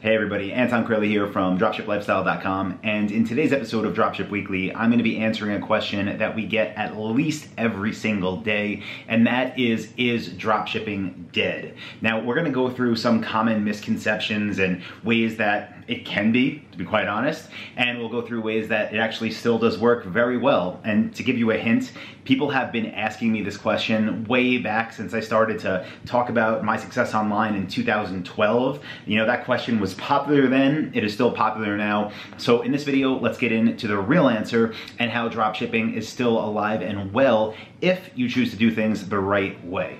Hey everybody, Anton Crowley here from dropshiplifestyle.com, and in today's episode of Dropship Weekly, I'm going to be answering a question that we get at least every single day, and that is dropshipping dead? Now, we're going to go through some common misconceptions and ways that it can be, to be quite honest, and we'll go through ways that it actually still does work very well. And to give you a hint, people have been asking me this question way back since I started to talk about my success online in 2012. You know, that question was popular then, it is still popular now. So in this video, let's get into the real answer and how dropshipping is still alive and well if you choose to do things the right way.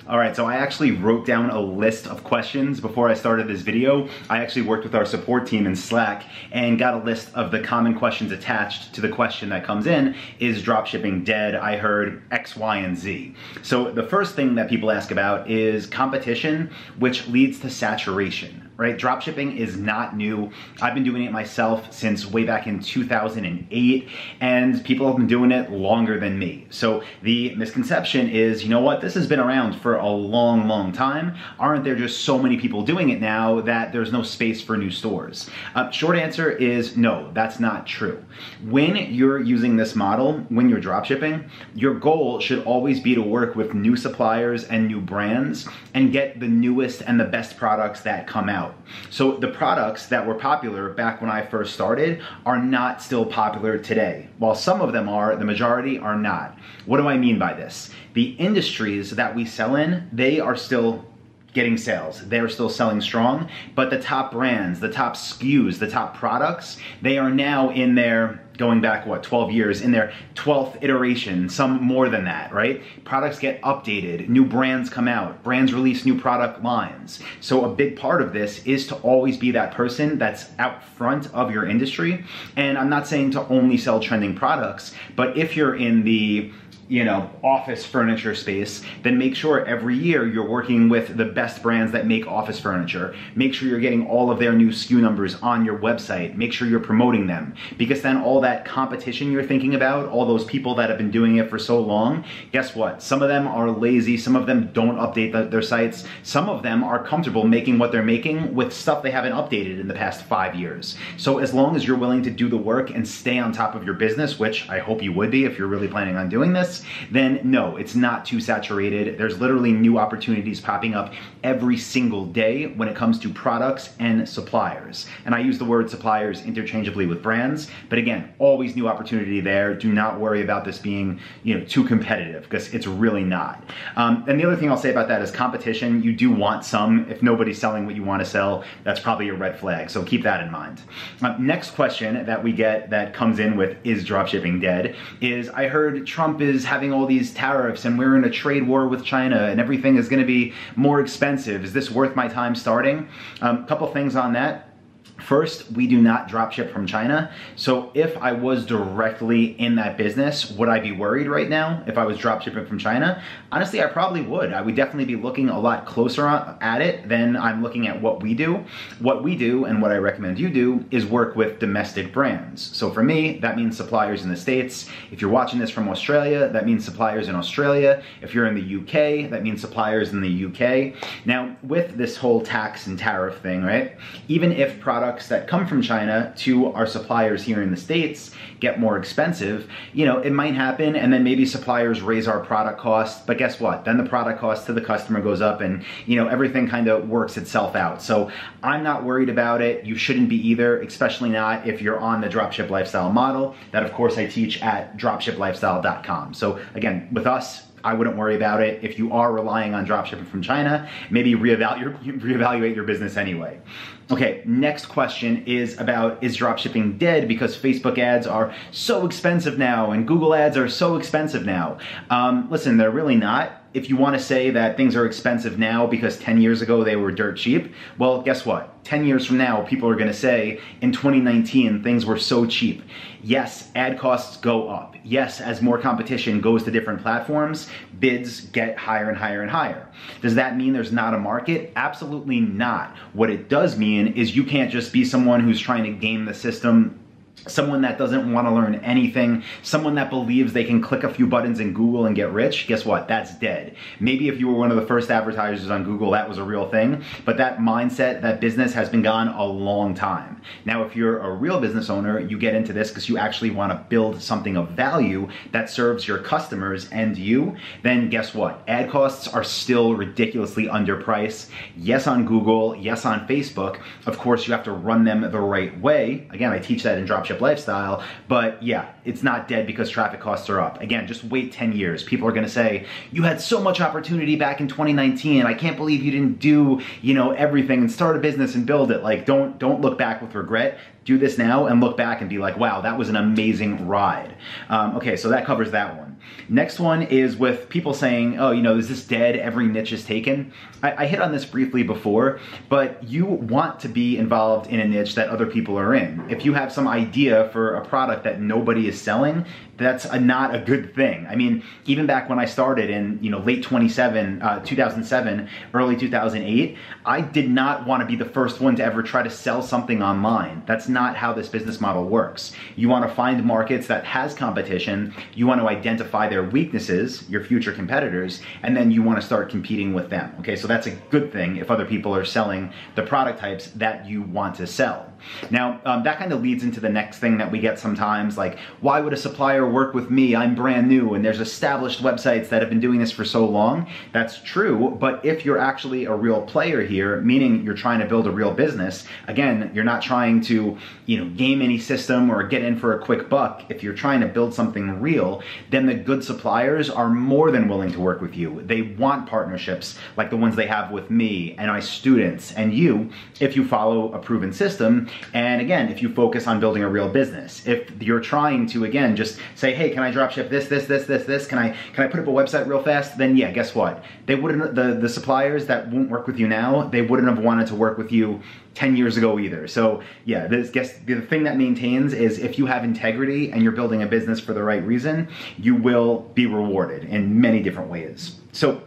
All right, so I actually wrote down a list of questions before I started this video. I actually worked with our support team in Slack and got a list of the common questions attached to the question that comes in, is dropshipping dead? I heard X, Y, and Z. So the first thing that people ask about is competition, which leads to saturation. Right? Dropshipping is not new. I've been doing it myself since way back in 2008, and people have been doing it longer than me. So the misconception is, you know what, this has been around for a long, long time. Aren't there just so many people doing it now that there's no space for new stores? Short answer is no, that's not true. When you're using this model, when you're dropshipping, your goal should always be to work with new suppliers and new brands and get the newest and the best products that come out. So the products that were popular back when I first started are not still popular today. While some of them are, the majority are not. What do I mean by this? The industries that we sell in, they are still getting sales. They're still selling strong, but the top brands, the top SKUs, the top products, they are now in their, going back, what, 12 years, in their 12th iteration, some more than that, right? Products get updated, new brands come out, brands release new product lines. So a big part of this is to always be that person that's out front of your industry. And I'm not saying to only sell trending products, but if you're in the office furniture space, then make sure every year you're working with the best brands that make office furniture. Make sure you're getting all of their new SKU numbers on your website. Make sure you're promoting them, because then all that competition you're thinking about, all those people that have been doing it for so long, guess what? Some of them are lazy, some of them don't update their sites, some of them are comfortable making what they're making with stuff they haven't updated in the past 5 years. So as long as you're willing to do the work and stay on top of your business, which I hope you would be if you're really planning on doing this, then no, it's not too saturated. There's literally new opportunities popping up every single day when it comes to products and suppliers. And I use the word suppliers interchangeably with brands, but again, always new opportunity there. Do not worry about this being, too competitive, because it's really not. And the other thing I'll say about that is competition. You do want some. If nobody's selling what you want to sell, that's probably a red flag. So keep that in mind. Next question that we get that comes in with, is dropshipping dead? Is, I heard Trump is having all these tariffs and we're in a trade war with China and everything is going to be more expensive. Is this worth my time starting? A couple things on that. First, we do not dropship from China. So if I was directly in that business, would I be worried right now if I was dropshipping from China? Honestly, I probably would. I would definitely be looking a lot closer at it than I'm looking at what we do. What we do, and what I recommend you do, is work with domestic brands. So for me, that means suppliers in the States. If you're watching this from Australia, that means suppliers in Australia. If you're in the UK, that means suppliers in the UK. Now, with this whole tax and tariff thing, right? Even if products that come from China to our suppliers here in the States get more expensive, it might happen, and then maybe suppliers raise our product cost, but guess what? Then the product cost to the customer goes up, and everything kind of works itself out. So I'm not worried about it. You shouldn't be either, especially not if you're on the dropship lifestyle model that, of course, I teach at dropshiplifestyle.com. So again, with us, I wouldn't worry about it. If you are relying on dropshipping from China, maybe reevaluate your business anyway. Okay, next question is about, is dropshipping dead because Facebook ads are so expensive now and Google ads are so expensive now? Listen, they're really not. If you want to say that things are expensive now because 10 years ago they were dirt cheap, well, guess what? 10 years from now, people are going to say, in 2019, things were so cheap. Yes, ad costs go up. Yes, as more competition goes to different platforms, bids get higher and higher and higher. Does that mean there's not a market? Absolutely not. What it does mean is you can't just be someone who's trying to game the system someone that doesn't want to learn anything, someone that believes they can click a few buttons in Google and get rich, guess what? That's dead. Maybe if you were one of the first advertisers on Google, that was a real thing, but that mindset, that business has been gone a long time. Now, if you're a real business owner, you get into this because you actually want to build something of value that serves your customers and you, then guess what? Ad costs are still ridiculously underpriced. Yes, on Google, yes, on Facebook. Of course, you have to run them the right way. Again, I teach that in Dropship Lifestyle, but yeah, it's not dead because traffic costs are up. Again, just wait 10 years. People are gonna say, you had so much opportunity back in 2019. I can't believe you didn't do, everything and start a business and build it. Like, don't look back with regret. Do this now and look back and be like, wow, that was an amazing ride. Okay, so that covers that one. Next one is with people saying, oh, is this dead? Every niche is taken. I hit on this briefly before, but you want to be involved in a niche that other people are in. If you have some idea for a product that nobody is selling, that's not a good thing. I mean, even back when I started in late 2007, early 2008, I did not want to be the first one to ever try to sell something online. That's not how this business model works. You want to find markets that has competition, you want to identify their weaknesses, your future competitors, and then you want to start competing with them. Okay, so that's a good thing if other people are selling the product types that you want to sell. Now, that kind of leads into the next thing that we get sometimes, like, why would a supplier work with me? I'm brand new and there's established websites that have been doing this for so long. That's true, but if you're actually a real player here, meaning you're trying to build a real business, again, you're not trying to, game any system or get in for a quick buck. If you're trying to build something real, then the good suppliers are more than willing to work with you. They want partnerships like the ones they have with me and my students and you, if you follow a proven system. And again, if you focus on building a real business, if you're trying to, again, just say, hey, can I drop ship this, can I put up a website real fast? Then yeah, guess what? They wouldn't, the suppliers that won't work with you now, they wouldn't have wanted to work with you 10 years ago either. So yeah, the thing that maintains is if you have integrity and you're building a business for the right reason, you will be rewarded in many different ways. So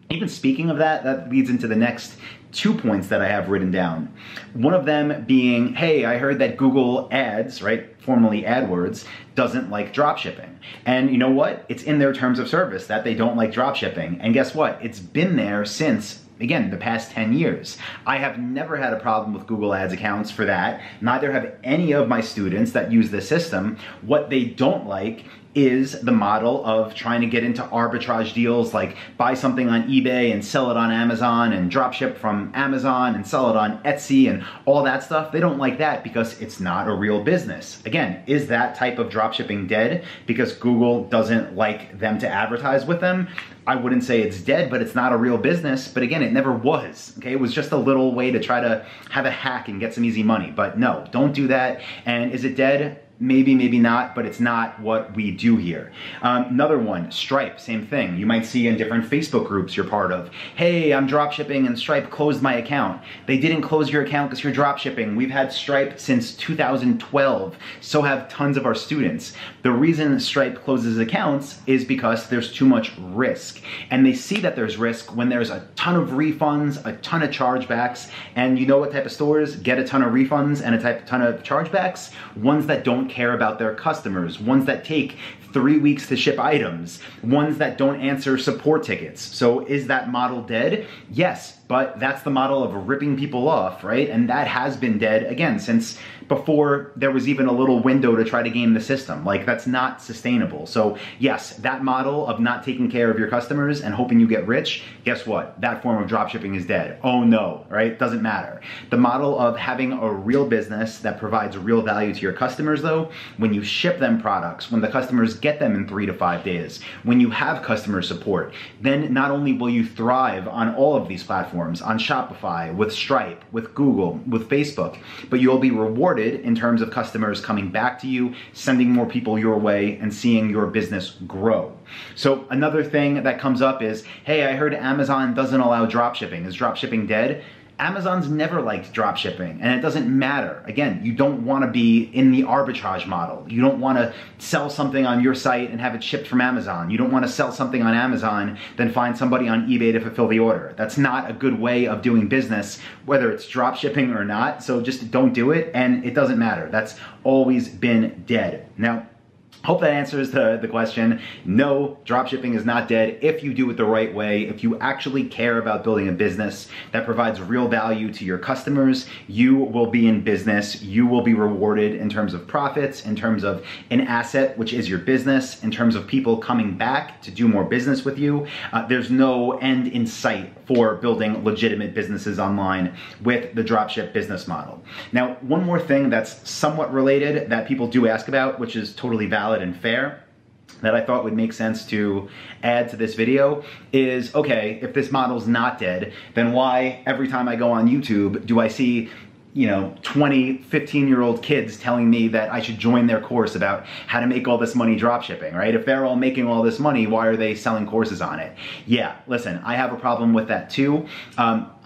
even speaking of that, that leads into the next 2 points that I have written down. One of them being, hey, I heard that Google Ads, right, formerly AdWords, doesn't like dropshipping. And you know what? It's in their terms of service that they don't like dropshipping. And guess what? It's been there since, again, the past 10 years. I have never had a problem with Google Ads accounts for that. Neither have any of my students that use this system. What they don't like is the model of trying to get into arbitrage deals, like buy something on eBay and sell it on Amazon and drop ship from Amazon and sell it on Etsy and all that stuff. They don't like that because it's not a real business. Again, is that type of drop shipping dead because Google doesn't like them to advertise with them? I wouldn't say it's dead, but it's not a real business. But again, it never was, okay? It was just a little way to try to have a hack and get some easy money. But no, don't do that. And is it dead? Maybe, maybe not, but it's not what we do here. Another one, Stripe, same thing. You might see in different Facebook groups you're part of. Hey, I'm dropshipping and Stripe closed my account. They didn't close your account because you're dropshipping. We've had Stripe since 2012. So have tons of our students. The reason Stripe closes accounts is because there's too much risk. And they see that there's risk when there's a ton of refunds, a ton of chargebacks. And you know what type of stores get a ton of refunds and a ton of chargebacks? Ones that don't care about their customers, ones that take 3 weeks to ship items, ones that don't answer support tickets. So is that model dead? Yes, but that's the model of ripping people off, right? And that has been dead, again, since before there was even a little window to try to game the system. Like, that's not sustainable. So yes, that model of not taking care of your customers and hoping you get rich, guess what? That form of dropshipping is dead. Oh no, right? Doesn't matter. The model of having a real business that provides real value to your customers, though, when you ship them products, when the customers get them in 3 to 5 days, when you have customer support, then not only will you thrive on all of these platforms, on Shopify, with Stripe, with Google, with Facebook, but you'll be rewarded in terms of customers coming back to you, sending more people your way, and seeing your business grow. So another thing that comes up is, hey, I heard Amazon doesn't allow dropshipping. Is dropshipping dead? Amazon's never liked drop shipping, and it doesn't matter. Again, you don't want to be in the arbitrage model. You don't want to sell something on your site and have it shipped from Amazon. You don't want to sell something on Amazon, then find somebody on eBay to fulfill the order. That's not a good way of doing business, whether it's drop shipping or not. So just don't do it, and it doesn't matter. That's always been dead. Now, hope that answers the question. No, dropshipping is not dead if you do it the right way. If you actually care about building a business that provides real value to your customers, you will be in business. You will be rewarded in terms of profits, in terms of an asset, which is your business, in terms of people coming back to do more business with you. There's no end in sight for building legitimate businesses online with the dropship business model. Now, one more thing that's somewhat related that people do ask about, which is totally valid and fair, that I thought would make sense to add to this video is, okay, if this model's not dead, then why every time I go on YouTube do I see 20, 15-year-old kids telling me that I should join their course about how to make all this money dropshipping, right? If they're all making all this money, why are they selling courses on it? Yeah, listen, I have a problem with that too.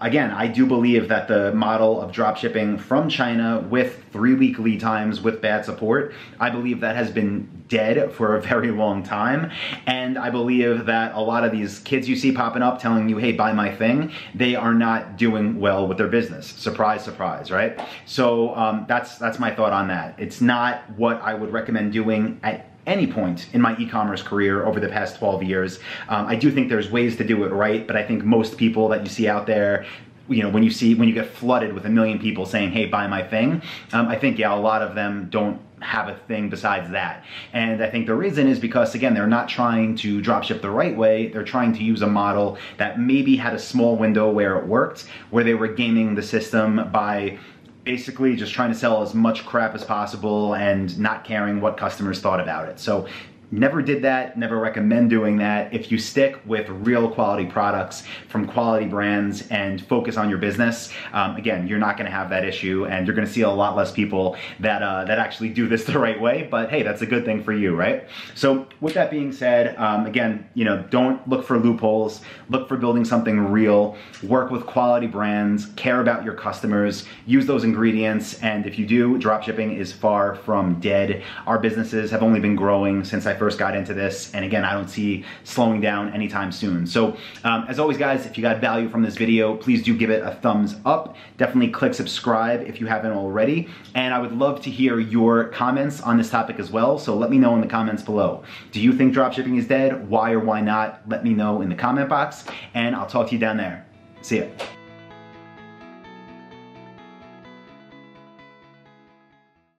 Again, I do believe that the model of dropshipping from China with 3-week lead times with bad support, I believe that has been dead for a very long time. And I believe that a lot of these kids you see popping up telling you, hey, buy my thing, they are not doing well with their business. Surprise, surprise, right? So that's my thought on that. It's not what I would recommend doing at any point in my e-commerce career over the past 12 years. I do think there's ways to do it right, but I think most people that you see out there, when you get flooded with 1 million people saying, hey, buy my thing, I think, yeah, a lot of them don't have a thing besides that. And I think the reason is because, again, they're not trying to dropship the right way. They're trying to use a model that maybe had a small window where it worked, where they were gaming the system by basically just trying to sell as much crap as possible and not caring what customers thought about it. So never did that, never recommend doing that. If you stick with real quality products from quality brands and focus on your business, again, you're not gonna have that issue, and you're gonna see a lot less people that actually do this the right way, but hey, that's a good thing for you, right? So with that being said, again, don't look for loopholes, look for building something real, work with quality brands, care about your customers, use those ingredients, and if you do, dropshipping is far from dead. Our businesses have only been growing since I first got into this, and again, I don't see slowing down anytime soon. So as always, guys, if you got value from this video, please do give it a thumbs up. Definitely click subscribe if you haven't already, and I would love to hear your comments on this topic as well, so let me know in the comments below. Do you think dropshipping is dead? Why or why not? Let me know in the comment box, and I'll talk to you down there. See ya.